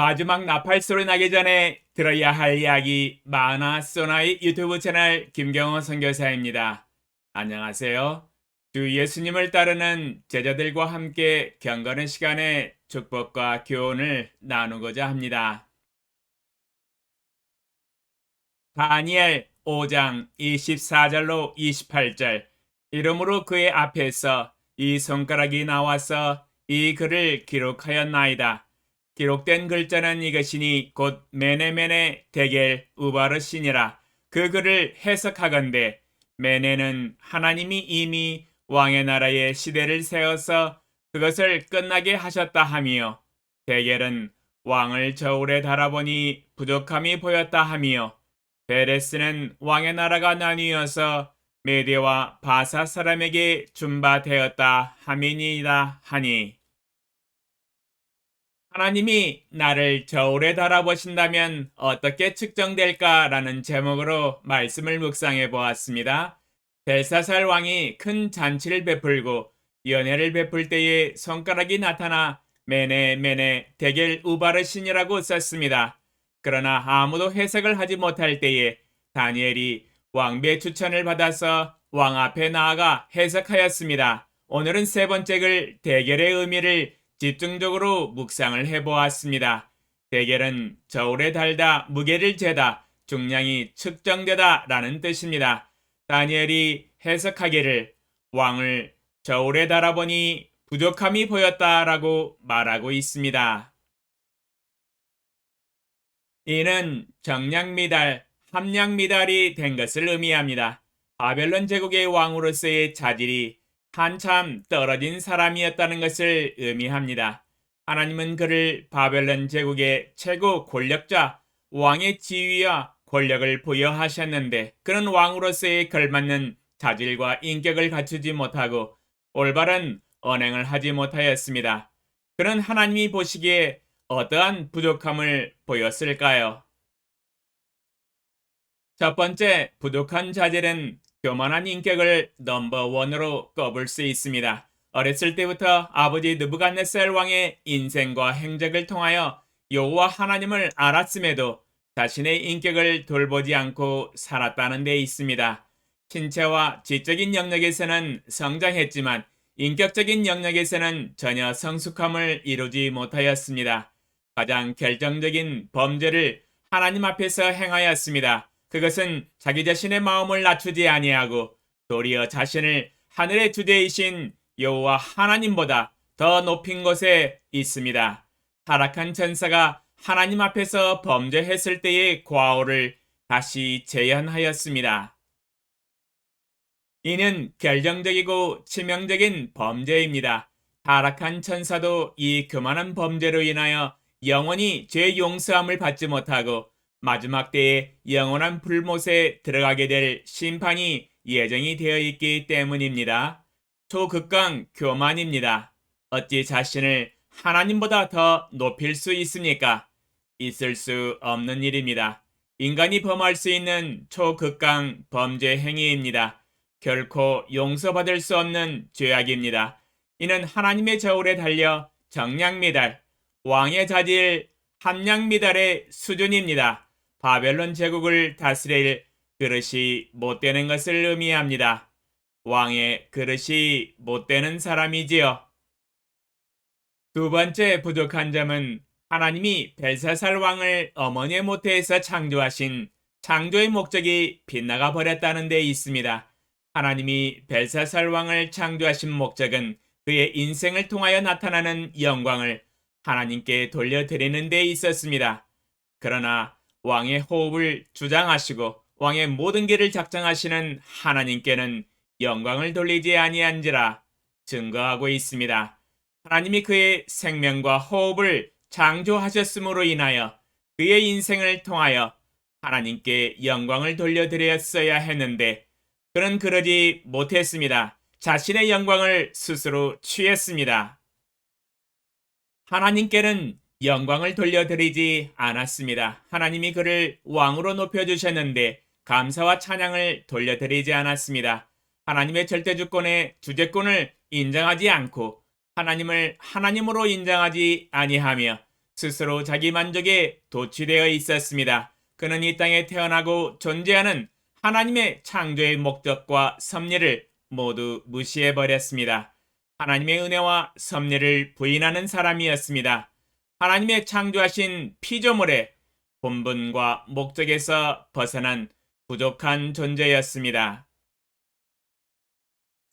마지막 나팔 소리 나기 전에 들어야 할 이야기 마나 소나의 유튜브 채널 김경호 선교사입니다. 안녕하세요. 주 예수님을 따르는 제자들과 함께 경건의 시간에 축복과 교훈을 나누고자 합니다. 다니엘 5장 24절로 28절. 이러므로 그의 앞에서 이 손가락이 나와서 이 글을 기록하였나이다. 기록된 글자는 이것이니 곧 메네메네 데겔 우바르시니라. 그 글을 해석하건대 메네는 하나님이 이미 왕의 나라의 시대를 세워서 그것을 끝나게 하셨다 하며, 데겔은 왕을 저울에 달아보니 부족함이 보였다 하며, 베레스는 왕의 나라가 나뉘어서 메대와 바사 사람에게 준바되었다 함이니이다 하니, 하나님이 나를 저울에 달아보신다면 어떻게 측정될까라는 제목으로 말씀을 묵상해 보았습니다. 벨사살 왕이 큰 잔치를 베풀고 연회를 베풀 때에 손가락이 나타나 메네 메네 데겔 우바르신이라고 썼습니다. 그러나 아무도 해석을 하지 못할 때에 다니엘이 왕비의 추천을 받아서 왕 앞에 나아가 해석하였습니다. 오늘은 세 번째 글 데겔의 의미를 집중적으로 묵상을 해보았습니다. 데겔은 저울에 달다, 무게를 재다, 중량이 측정되다 라는 뜻입니다. 다니엘이 해석하기를 왕을 저울에 달아보니 부족함이 보였다라고 말하고 있습니다. 이는 정량미달, 함량미달이 된 것을 의미합니다. 바벨론 제국의 왕으로서의 자질이 한참 떨어진 사람이었다는 것을 의미합니다. 하나님은 그를 바벨론 제국의 최고 권력자, 왕의 지위와 권력을 부여하셨는데, 그런 왕으로서의 걸맞는 자질과 인격을 갖추지 못하고 올바른 언행을 하지 못하였습니다. 그런 하나님이 보시기에 어떠한 부족함을 보였을까요? 첫 번째, 부족한 자질은 교만한 인격을 넘버원으로 꼽을 수 있습니다. 어렸을 때부터 아버지 느부갓네살 왕의 인생과 행적을 통하여 여호와 하나님을 알았음에도 자신의 인격을 돌보지 않고 살았다는 데 있습니다. 신체와 지적인 영역에서는 성장했지만 인격적인 영역에서는 전혀 성숙함을 이루지 못하였습니다. 가장 결정적인 범죄를 하나님 앞에서 행하였습니다. 그것은 자기 자신의 마음을 낮추지 아니하고 도리어 자신을 하늘의 주제이신 여호와 하나님보다 더 높인 곳에 있습니다. 타락한 천사가 하나님 앞에서 범죄했을 때의 과오를 다시 재현하였습니다. 이는 결정적이고 치명적인 범죄입니다. 타락한 천사도 이 교만한 범죄로 인하여 영원히 죄 용서함을 받지 못하고 마지막 때에 영원한 불못에 들어가게 될 심판이 예정이 되어 있기 때문입니다. 초극강 교만입니다. 어찌 자신을 하나님보다 더 높일 수 있습니까? 있을 수 없는 일입니다. 인간이 범할 수 있는 초극강 범죄 행위입니다. 결코 용서받을 수 없는 죄악입니다. 이는 하나님의 저울에 달려 정량미달, 왕의 자질 함량미달의 수준입니다. 바벨론 제국을 다스릴 그릇이 못 되는 것을 의미합니다. 왕의 그릇이 못 되는 사람이지요. 두 번째 부족한 점은 하나님이 벨사살 왕을 어머니의 모태에서 창조하신 창조의 목적이 빗나가 버렸다는 데 있습니다. 하나님이 벨사살 왕을 창조하신 목적은 그의 인생을 통하여 나타나는 영광을 하나님께 돌려드리는 데 있었습니다. 그러나 왕의 호흡을 주장하시고 왕의 모든 길을 작정하시는 하나님께는 영광을 돌리지 아니한지라 증거하고 있습니다. 하나님이 그의 생명과 호흡을 창조하셨음으로 인하여 그의 인생을 통하여 하나님께 영광을 돌려드렸어야 했는데 그는 그러지 못했습니다. 자신의 영광을 스스로 취했습니다. 하나님께는 영광을 돌려드리지 않았습니다. 하나님이 그를 왕으로 높여주셨는데 감사와 찬양을 돌려드리지 않았습니다. 하나님의 절대주권의 주재권을 인정하지 않고 하나님을 하나님으로 인정하지 아니하며 스스로 자기 만족에 도취되어 있었습니다. 그는 이 땅에 태어나고 존재하는 하나님의 창조의 목적과 섭리를 모두 무시해버렸습니다. 하나님의 은혜와 섭리를 부인하는 사람이었습니다. 하나님의 창조하신 피조물의 본분과 목적에서 벗어난 부족한 존재였습니다.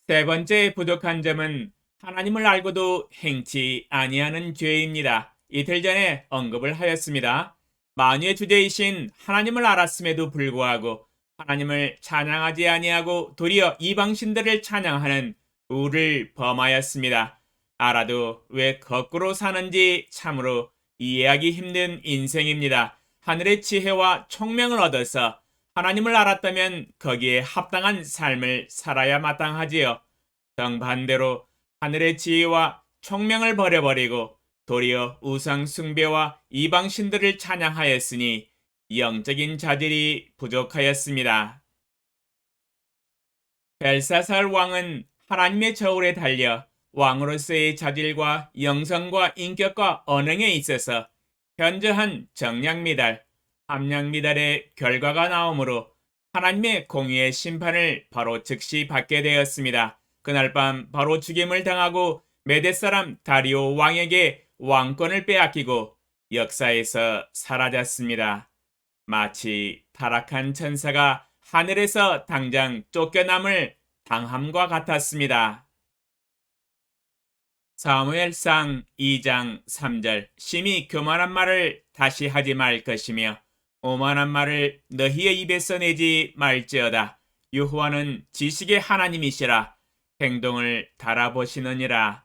세 번째 부족한 점은 하나님을 알고도 행치 아니하는 죄입니다. 이틀 전에 언급을 하였습니다. 만유의 주제이신 하나님을 알았음에도 불구하고 하나님을 찬양하지 아니하고 도리어 이방신들을 찬양하는 우를 범하였습니다. 알아도 왜 거꾸로 사는지 참으로 이해하기 힘든 인생입니다. 하늘의 지혜와 총명을 얻어서 하나님을 알았다면 거기에 합당한 삶을 살아야 마땅하지요. 정반대로 하늘의 지혜와 총명을 버려버리고 도리어 우상 숭배와 이방신들을 찬양하였으니 영적인 자질이 부족하였습니다. 벨사살 왕은 하나님의 저울에 달려 왕으로서의 자질과 영성과 인격과 언행에 있어서 현저한 정량미달, 함량미달의 결과가 나오므로 하나님의 공의의 심판을 바로 즉시 받게 되었습니다. 그날 밤 바로 죽임을 당하고 메대 사람 다리오 왕에게 왕권을 빼앗기고 역사에서 사라졌습니다. 마치 타락한 천사가 하늘에서 당장 쫓겨남을 당함과 같았습니다. 사무엘상 2장 3절 심히 교만한 말을 다시 하지 말 것이며 오만한 말을 너희의 입에서 내지 말지어다. 여호와는 지식의 하나님이시라 행동을 달아보시느니라.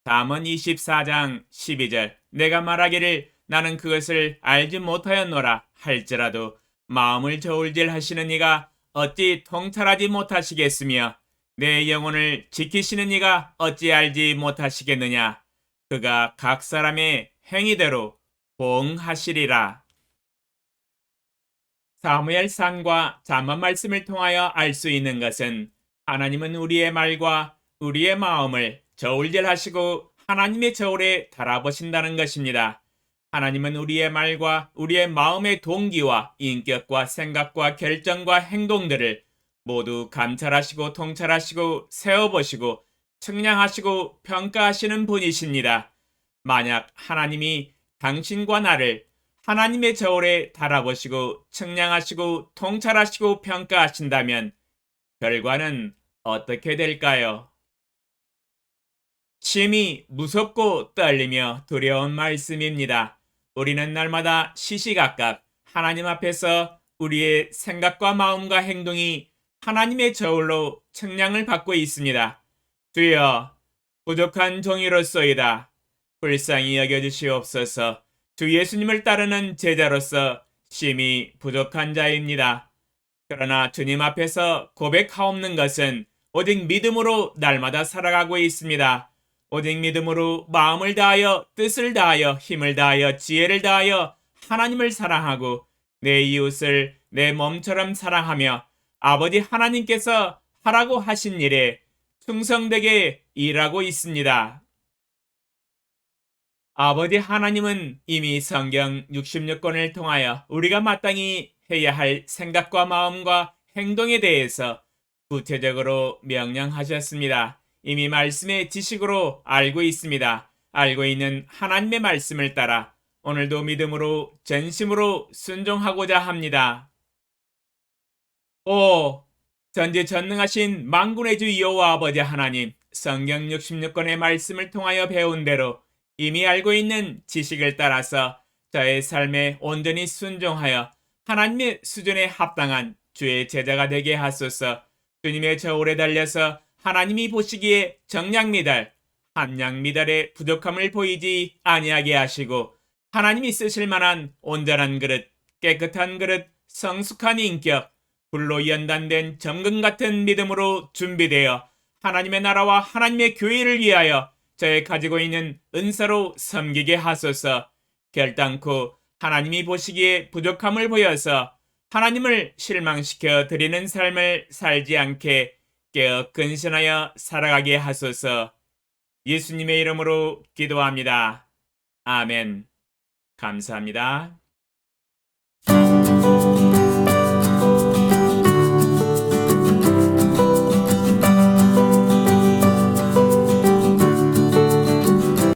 잠언 24장 12절 내가 말하기를 나는 그것을 알지 못하였노라 할지라도 마음을 저울질 하시는 이가 어찌 통찰하지 못하시겠으며 내 영혼을 지키시는 이가 어찌 알지 못하시겠느냐. 그가 각 사람의 행위대로 보응하시리라. 사무엘상과 잠언 말씀을 통하여 알 수 있는 것은 하나님은 우리의 말과 우리의 마음을 저울질하시고 하나님의 저울에 달아보신다는 것입니다. 하나님은 우리의 말과 우리의 마음의 동기와 인격과 생각과 결정과 행동들을 모두 감찰하시고 통찰하시고 세어보시고 측량하시고 평가하시는 분이십니다. 만약 하나님이 당신과 나를 하나님의 저울에 달아보시고 측량하시고 통찰하시고 평가하신다면 결과는 어떻게 될까요? 심히 무섭고 떨리며 두려운 말씀입니다. 우리는 날마다 시시각각 하나님 앞에서 우리의 생각과 마음과 행동이 하나님의 저울로 측량을 받고 있습니다. 주여, 부족한 종이로소이다. 불쌍히 여겨주시옵소서. 주 예수님을 따르는 제자로서 심히 부족한 자입니다. 그러나 주님 앞에서 고백하옵는 것은 오직 믿음으로 날마다 살아가고 있습니다. 오직 믿음으로 마음을 다하여 뜻을 다하여 힘을 다하여 지혜를 다하여 하나님을 사랑하고 내 이웃을 내 몸처럼 사랑하며 아버지 하나님께서 하라고 하신 일에 충성되게 일하고 있습니다. 아버지 하나님은 이미 성경 66권을 통하여 우리가 마땅히 해야 할 생각과 마음과 행동에 대해서 구체적으로 명령하셨습니다. 이미 말씀의 지식으로 알고 있습니다. 알고 있는 하나님의 말씀을 따라 오늘도 믿음으로 전심으로 순종하고자 합니다. 오, 전지전능하신 만군의 주 여호와 아버지 하나님, 성경 66권의 말씀을 통하여 배운 대로 이미 알고 있는 지식을 따라서 저의 삶에 온전히 순종하여 하나님의 수준에 합당한 주의 제자가 되게 하소서. 주님의 저울에 달려서 하나님이 보시기에 정량미달, 함량미달의 부족함을 보이지 아니하게 하시고 하나님이 쓰실 만한 온전한 그릇, 깨끗한 그릇, 성숙한 인격, 불로 연단된 정금 같은 믿음으로 준비되어 하나님의 나라와 하나님의 교회를 위하여 저의 가지고 있는 은사로 섬기게 하소서. 결단코 하나님이 보시기에 부족함을 보여서 하나님을 실망시켜 드리는 삶을 살지 않게 깨어 근신하여 살아가게 하소서. 예수님의 이름으로 기도합니다. 아멘. 감사합니다.